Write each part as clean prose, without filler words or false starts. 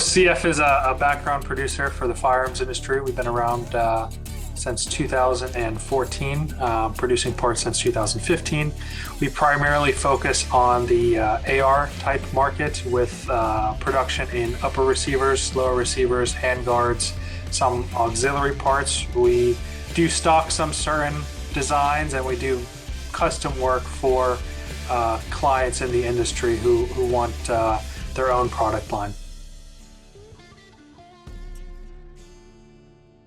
CF is a background producer for the firearms industry. We've been around since 2014, producing parts since 2015. We primarily focus on the AR type market with production in upper receivers, lower receivers, handguards, some auxiliary parts. We do stock some certain designs, and we do custom work for clients in the industry who want their own product line.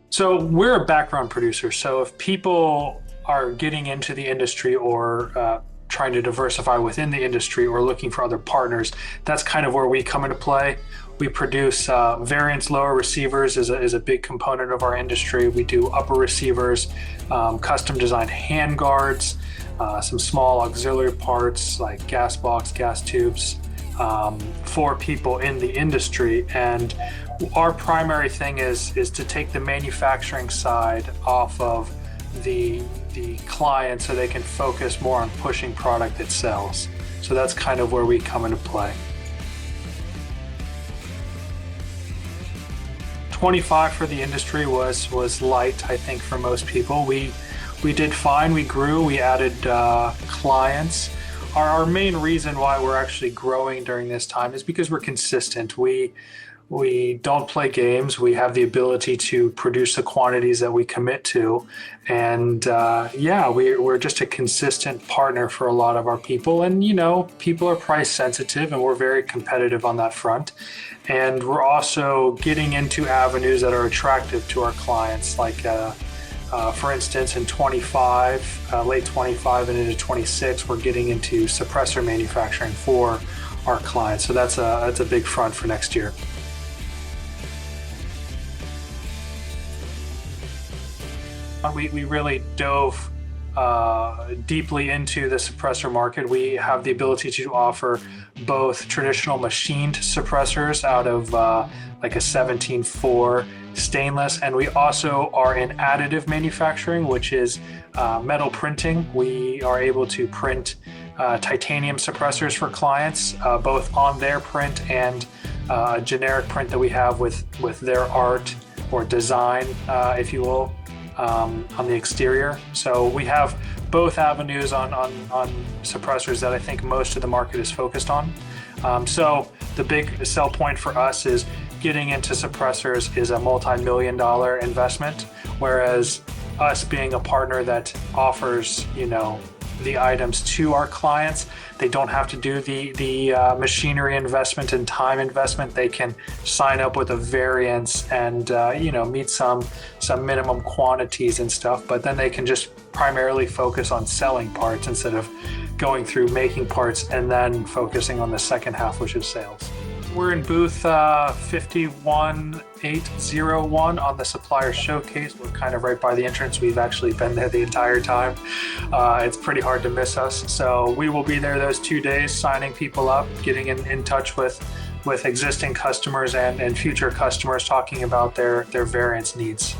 So we're a background producer. So if people are getting into the industry or trying to diversify within the industry or looking for other partners, that's kind of where we come into play. We produce variants, lower receivers is a big component of our industry. We do upper receivers, custom designed handguards, some small auxiliary parts like gas box, gas tubes, for people in the industry. And our primary thing is to take the manufacturing side off of the client so they can focus more on pushing product that sells. So that's kind of where we come into play. 25 for the industry was light, I think, for most people. We did fine, we grew, we added clients. Our main reason why we're actually growing during this time is because we're consistent. We don't play games. We have the ability to produce the quantities that we commit to. And we're just a consistent partner for a lot of our people. And, people are price sensitive and we're very competitive on that front. And we're also getting into avenues that are attractive to our clients. Like, for instance, in 25, late 25 and into 26, we're getting into suppressor manufacturing for our clients. So that's a big front for next year. We really dove deeply into the suppressor market. We have the ability to offer both traditional machined suppressors out of like a 17.4 stainless, and we also are in additive manufacturing, which is metal printing. We are able to print titanium suppressors for clients, both on their print and a generic print that we have with their art or design, if you will, on the exterior. So we have both avenues on suppressors that I think most of the market is focused on. So the big sell point for us is getting into suppressors is a multi-million-dollar investment, whereas us being a partner that offers, the items to our clients, they don't have to do the machinery investment and time investment. They can sign up with a variance and meet some minimum quantities and stuff, but then they can just primarily focus on selling parts instead of going through making parts and then focusing on the second half, which is sales. We're in booth 51801 on the supplier showcase. We're kind of right by the entrance. We've actually been there the entire time. It's pretty hard to miss us. So we will be there those 2 days, signing people up, getting in touch with existing customers and future customers, talking about their variance needs.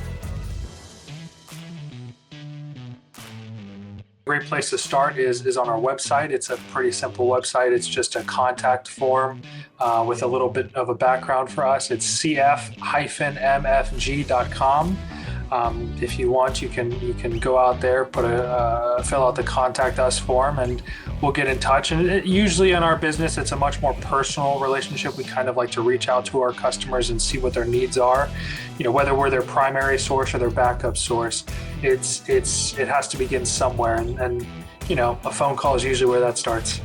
A great place to start is on our website. It's a pretty simple website. It's just a contact form with a little bit of a background for us. It's cf-mfg.com. If you want, you can go out there, fill out the contact us form, and we'll get in touch. And usually in our business, it's a much more personal relationship. We kind of like to reach out to our customers and see what their needs are. Whether we're their primary source or their backup source, it has to begin somewhere, and a phone call is usually where that starts.